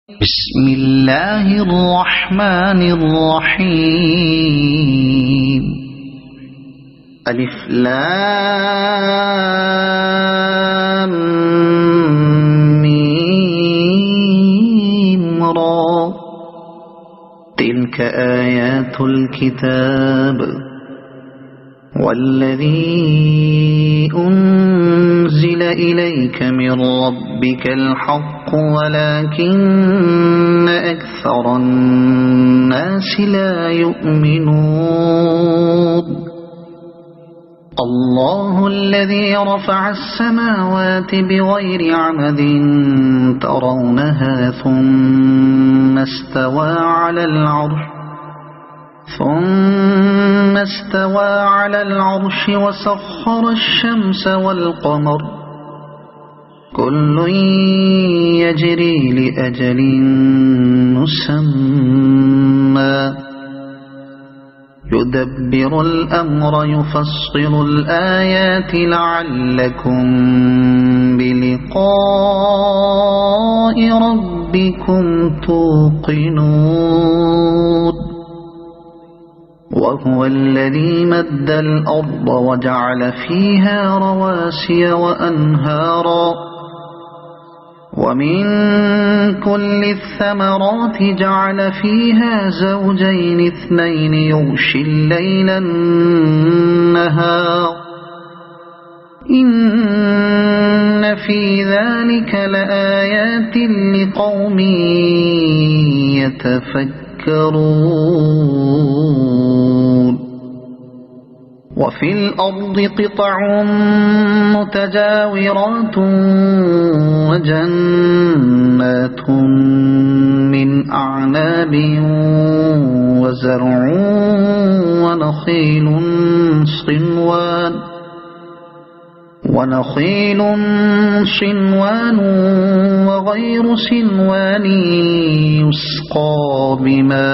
بسم الله الرحمن الرحيم. ألف لام ميم را. تلك آيات الكتاب والذي أنزل إليك من ربك الحق ولكن أكثر الناس لا يؤمنون. الله الذي رفع السماوات بغير عمد ترونها ثم استوى على العرش وسخر الشمس والقمر كل يجري لأجل مسمى يدبر الأمر يفصل الآيات لعلكم بلقاء ربكم توقنون. وهو الذي مد الأرض وجعل فيها رواسي وأنهارا ومن كل الثمرات جعل فيها زوجين اثنين يغشي الليل النهار إن في ذلك لآيات لقوم يتفكرون. وفي الأرض قطع متجاورات وجنات من أعناب وزرع ونخيل صنوان وغير صنوان يسقى بماء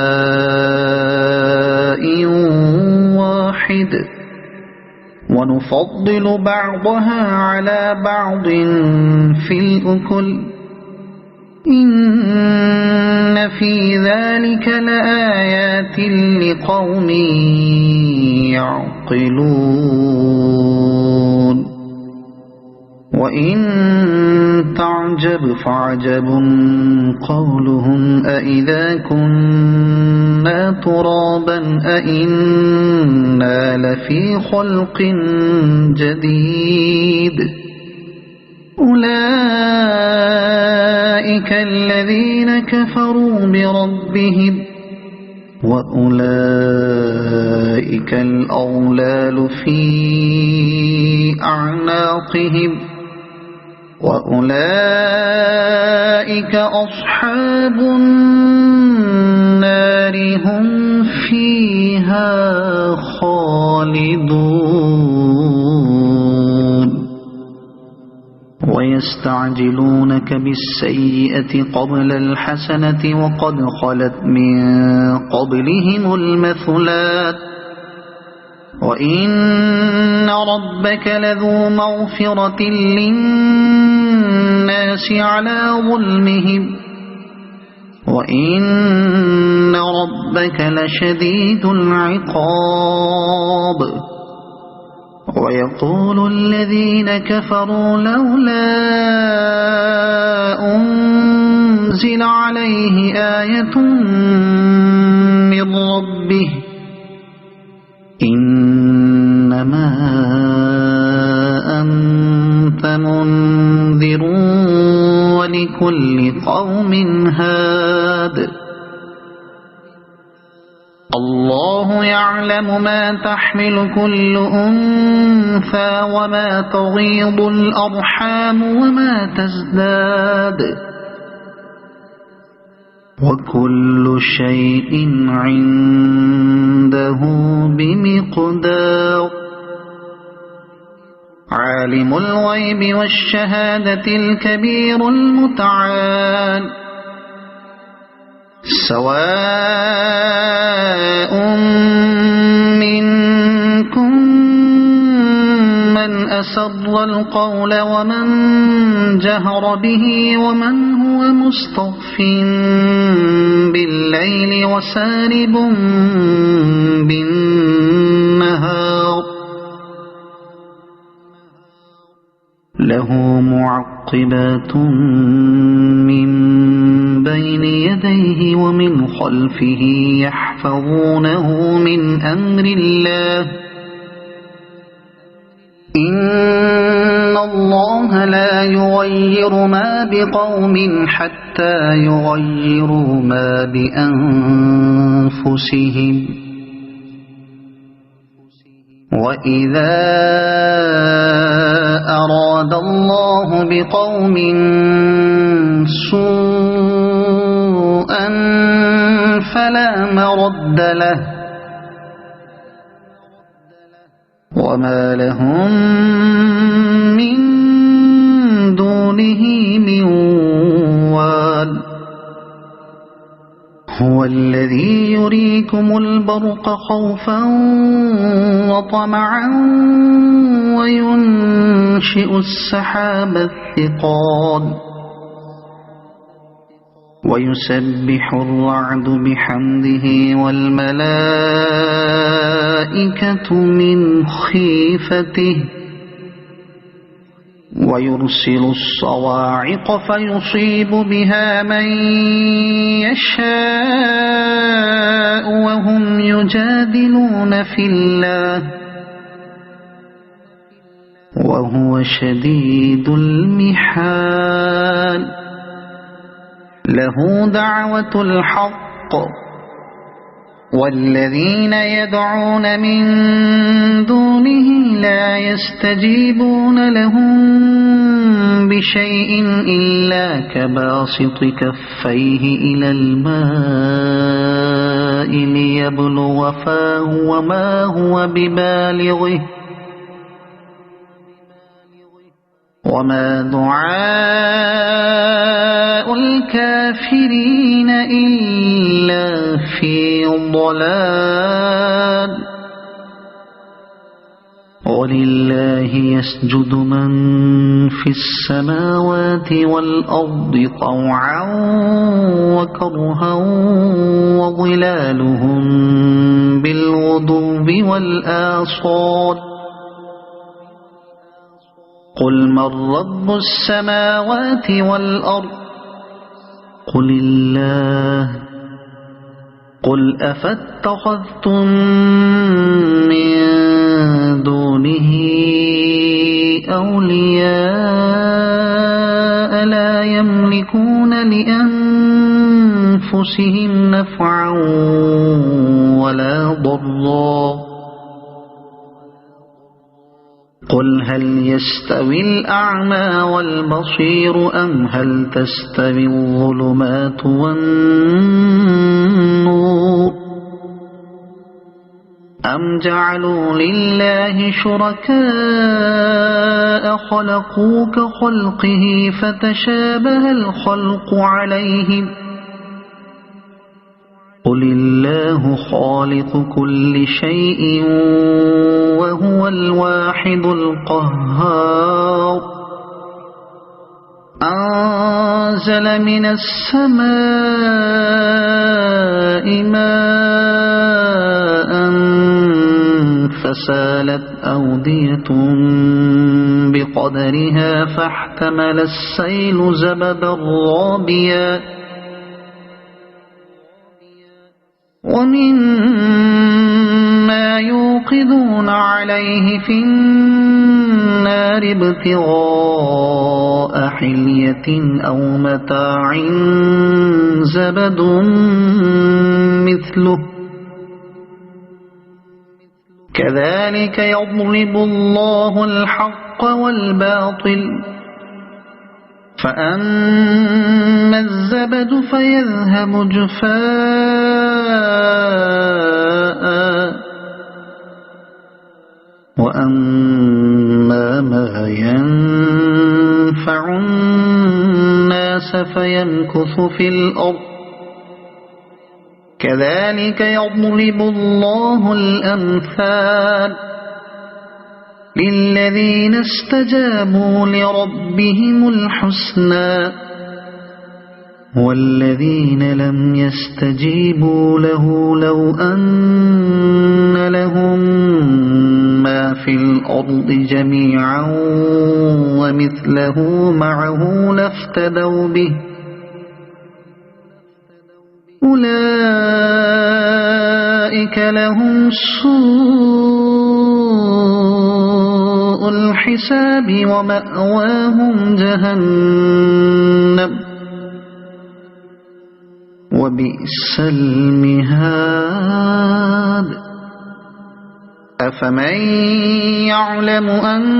واحد ونفضل بعضها على بعض في الأكل إن في ذلك لآيات لقوم يعقلون. وإن تعجب فعجب قولهم أإذا كنا ترابا أإنا لفي خلق جديد أولئك الذين كفروا بربهم وأولئك الأغلال في أعناقهم وأولئك أصحاب النار هم فيها خالدون. ويستعجلونك بالسيئة قبل الحسنة وقد خلت من قبلهم المثلات وإن ربك لذو مغفرة للناس على ظلمهم وإن ربك لشديد العقاب. ويقول الذين كفروا لولا أنزل عليه آية من ربه إنما أنت منذر ولكل قوم هاد. الله يعلم ما تحمل كل أنثى وما تغيض الأرحام وما تزداد وكل شيء عنده بمقدار. عالم الغيب والشهادة الكبير المتعال سواء منكم من أسر القول ومن جهر به ومن هو مستخف بالليل وسارب بالنهار له معقبات من بين يديه ومن خلفه يحفظونه من أمر الله إن الله لا يغير ما بقوم حتى يغيروا ما بأنفسهم وإذا أراد الله بقوم سوءا فلا مرد له وما لهم من دونه من وال هو الذي يريكم البرق خوفا وطمعا وينشئ السحاب الثقال ويسبح الرعد بحمده والملائكة من خيفته ويرسل الصواعق فيصيب بها من يشاء وهم يجادلون في الله وهو شديد المحال له دعوة الحق والذين يدعون من دونه لا يستجيبون لهم بشيء إلا كباسط كفيه إلى الماء ليبلغ فاه وما هو ببالغه وما دعاء الكافرين إلا في ضلال ولله يسجد من في السماوات والأرض طوعا وكرها وظلالهم بالغدو والآصال قل من رب السماوات والأرض قل الله قل أفاتخذتم من دونه أولياء لا يملكون لأنفسهم نفعا ولا ضرا قل هل يستوي الأعمى والبصير أم هل تستوي الظلمات والنور أم جعلوا لله شركاء خلقوا كخلقه فتشابه الخلق عليهم قل الله خالق كل شيء وهو الواحد القهار أنزل من السماء ماء فسالت أودية بقدرها فاحتمل السيل زبدا رابيا ومما يوقدون عليه في النار ابتغاء حلية أو متاع زبد مثله كذلك يضرب الله الحق والباطل فأما الزبد فيذهب جفاء وأما ما ينفع الناس فيمكث في الأرض كذلك يضرب الله الأمثال للذين استجابوا لربهم الحسنى والذين لم يستجيبوا له لو أن لهم ما في الأرض جميعا ومثله معه لافتدوا به أولئك لهم سوء الحساب ومأواهم جهنم وبئس المهاد أفمن يعلم أنما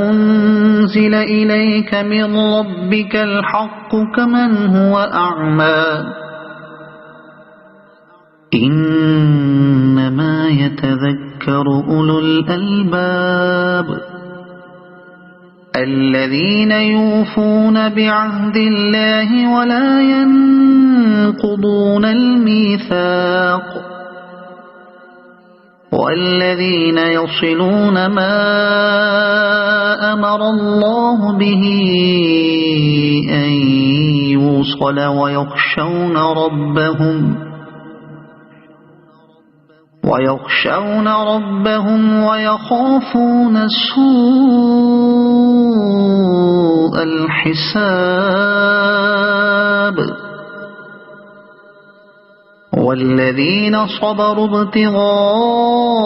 أنزل إليك من ربك الحق كمن هو أعمى إنما يتذكر أولو الألباب الذين يوفون بعهد الله ولا ينقضون الميثاق والذين يصلون ما أمر الله به أن يوصل ويخشون ربهم ويخافون سوء الحساب والذين صبروا ابتغاء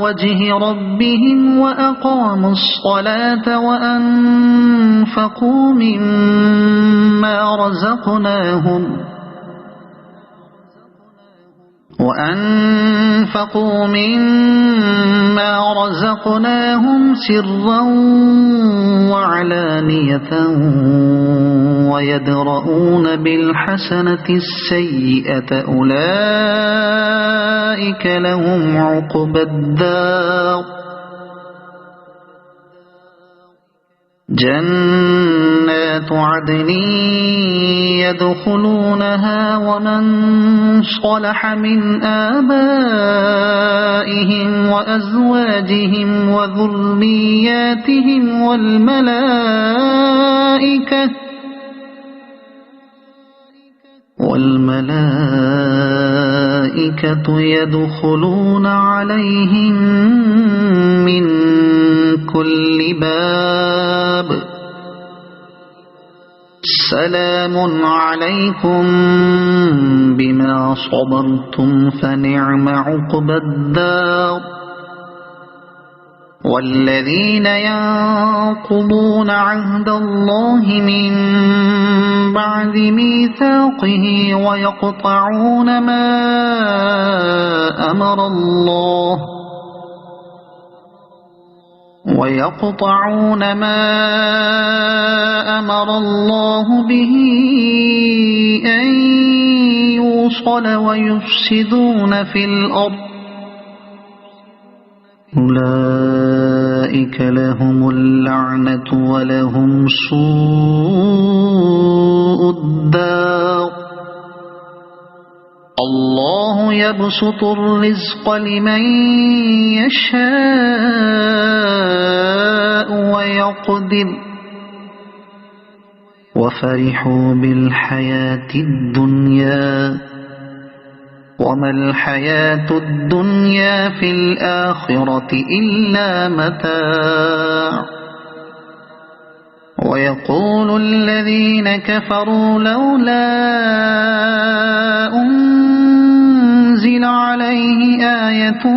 وجه ربهم وأقاموا الصلاة وأنفقوا مما رزقناهم سرا وعلانية ويدرؤون بالحسنة السيئة أولئك لهم عقبى الدار جنات عدن يدخلونها ومن صلح من آبائهم وأزواجهم وذرياتهم والملائكة يدخلون عليهم من كل باب سلام عليكم بما صبرتم فنعم عقبى الدار والذين ينقضون عهد الله من بعد ميثاقه ويقطعون ما أمر الله به أن يوصل ويفسدون في الأرض أولئك لهم اللعنة ولهم سوء الدار الله يبسط الرزق لمن يشاء ويقدر وفرحوا بالحياة الدنيا وما الحياة الدنيا في الآخرة إلا متاع ويقول الذين كفروا لولا أنزل عليه آية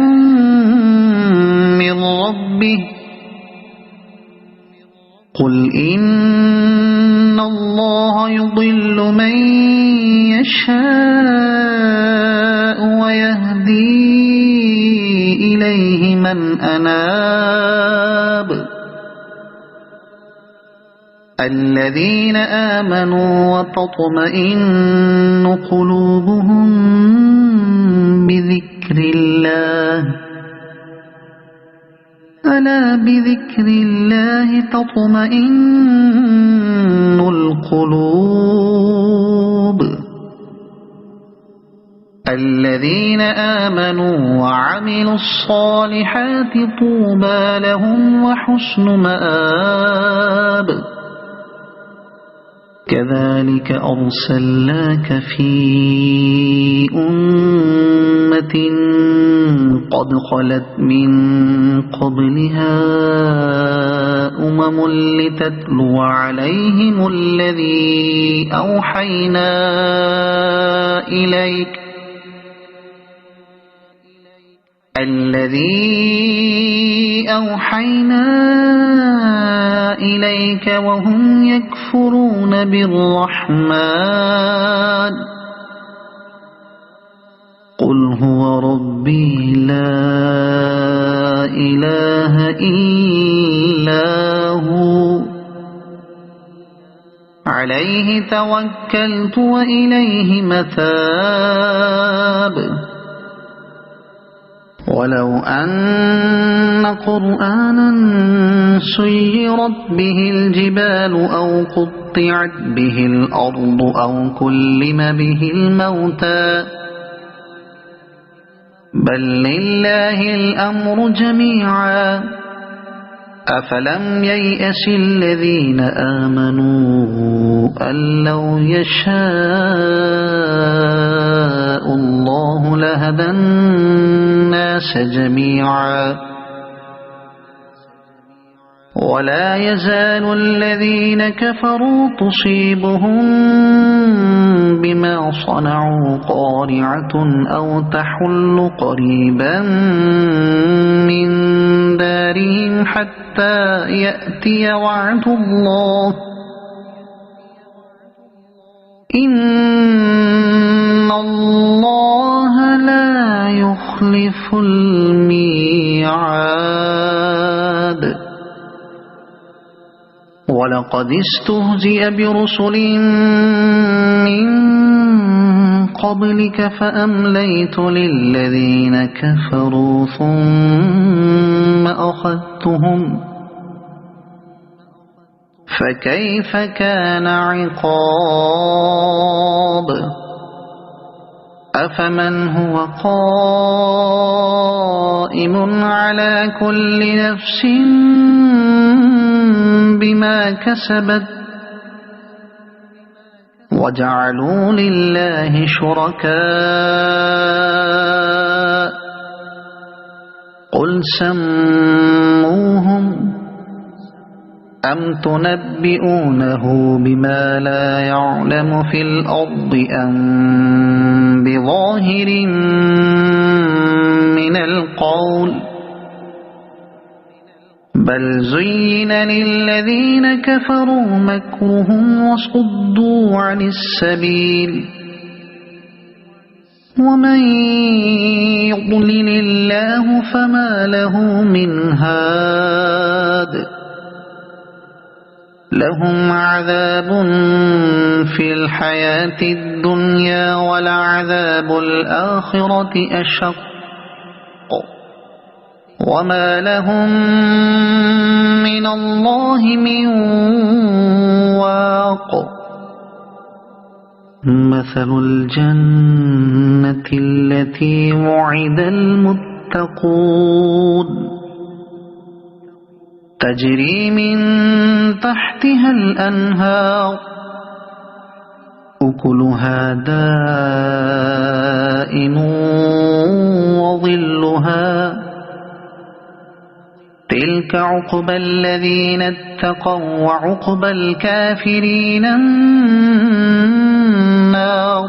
من ربه قل إن الله يضل من يشاء ويهدي إليه من أناب الذين آمنوا وتطمئن قلوبهم بذكر الله ألا بذكر الله تطمئن القلوب الذين آمنوا وعملوا الصالحات طوبى لهم وحسن مآب كذلك أرسلناك في أمة قد خلت من قبلها لتتلو عليهم الذي أوحينا إليك وهم يكفرون بالرحمن قل هو ربي لا إله إلا هو عليه توكلت وإليه متاب ولو أن قرآنا سيرت به الجبال أو قطعت به الأرض أو كلم به الموتى بل لله الأمر جميعا أفلم ييأس الذين آمنوا أن لو يشاء الله لهدى الناس جميعا ولا يزال الذين كفروا تصيبهم بما صنعوا قارعة أو تحل قريبا من دارهم حتى يأتي وعد الله إن الله لا يخلف الميعاد ولقد استهزئ برسل من قبلك فأمليت للذين كفروا ثم أخذتهم فكيف كان عقاب أفمن هو قائم على كل نفس بما كسبت وجعلوا لله شركاء قل سموهم أم تنبئونه بما لا يعلم في الأرض أم بظاهر من القول بل زين للذين كفروا مكرهم وصدوا عن السبيل ومن يضلل الله فما له من هاد لهم عذاب في الحياة الدنيا ولعذاب الآخرة أشق وما لهم من الله من واق مثل الجنة التي وعد المتقون تجري من تحتها الأنهار أكلها دائم وظلها تلك عقبى الذين اتقوا وعقبى الكافرين النار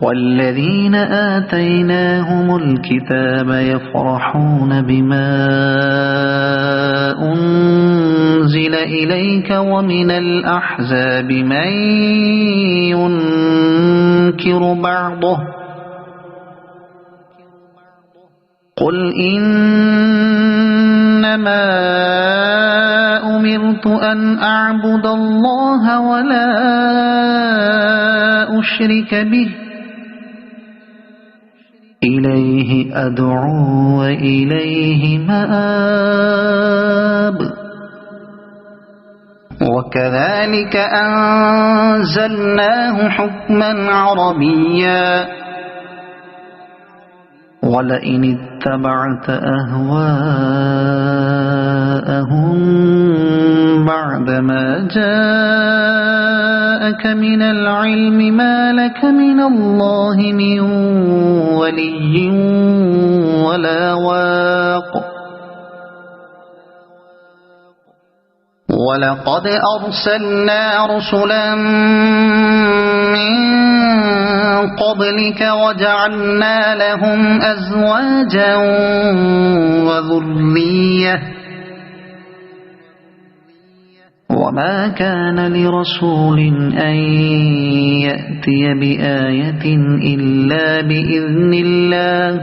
والذين آتيناهم الكتاب يفرحون بما أنزل إليك ومن الأحزاب من ينكر بعضه قل إنما أمرت أن أعبد الله ولا أشرك به إليه أدعو وإليه مآب وكذلك أنزلناه حكما عربيا ولئن اتبعت أهواءهم بعدما جاءك من العلم ما لك من الله من ولي ولا واق ولقد أرسلنا رسلا من قبلك وجعلنا لهم أزواجا وذرية وما كان لرسول أن يأتي بآية إلا بإذن الله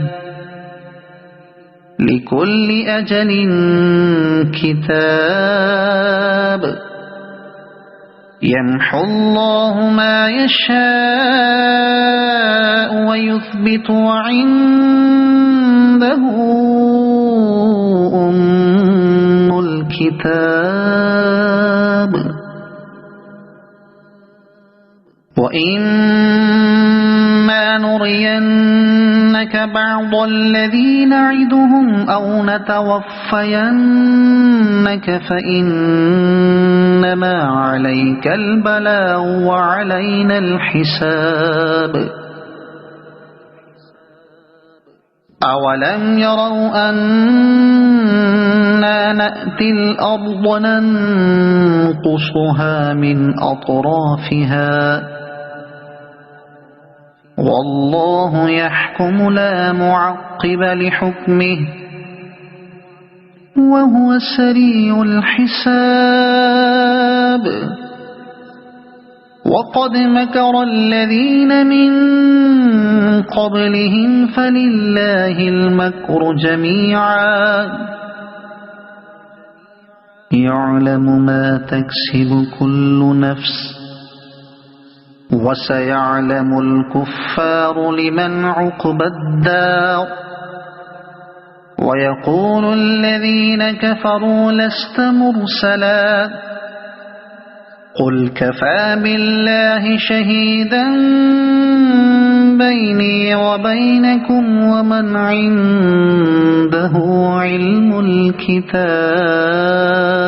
لكل أجل كتاب يمحو الله ما يشاء ويثبت وعنده أم الكتاب وإما نرينك بعض الذي نعدهم أو نتوفينك فإنما عليك البلاغ وعلينا الحساب أولم يروا أنا نأتي الأرض ننقصها من أطرافها والله يحكم لا معقب لحكمه وهو سريع الحساب وقد مكر الذين من قبلهم فلله المكر جميعا يعلم ما تكسب كل نفس وسيعلم الكفار لمن عقبى الدار ويقول الذين كفروا لست مرسلا قل كفى بالله شهيدا بيني وبينكم ومن عنده علم الكتاب